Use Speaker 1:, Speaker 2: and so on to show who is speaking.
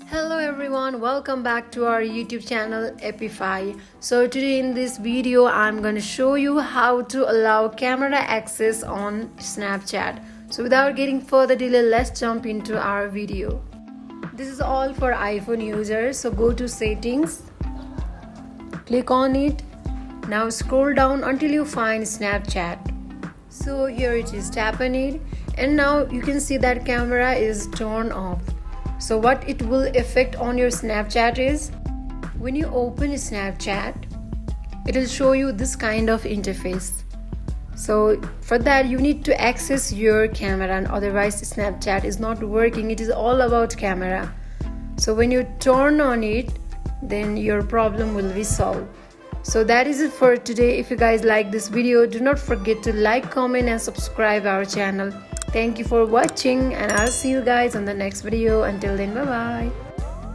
Speaker 1: Hello everyone, welcome back to our YouTube channel Epify. So today in this video I'm going to show you how to allow camera access on Snapchat. So without getting further delay, let's jump into our video. This is all for iPhone users. So go to settings, click on it. Now scroll down until you find Snapchat. So here it is, tap on it, and now you can see that camera is turned off. So what it will affect on your Snapchat is, when you open Snapchat, it will show you this kind of interface. So for that you need to access your camera, and otherwise Snapchat is not working. It is all about camera. So when you turn on it, then your problem will be solved. So that is it for today. If you guys like this video, do not forget to like, comment and subscribe our channel. Thank you for watching, and I'll see you guys on the next video. Until then, bye bye.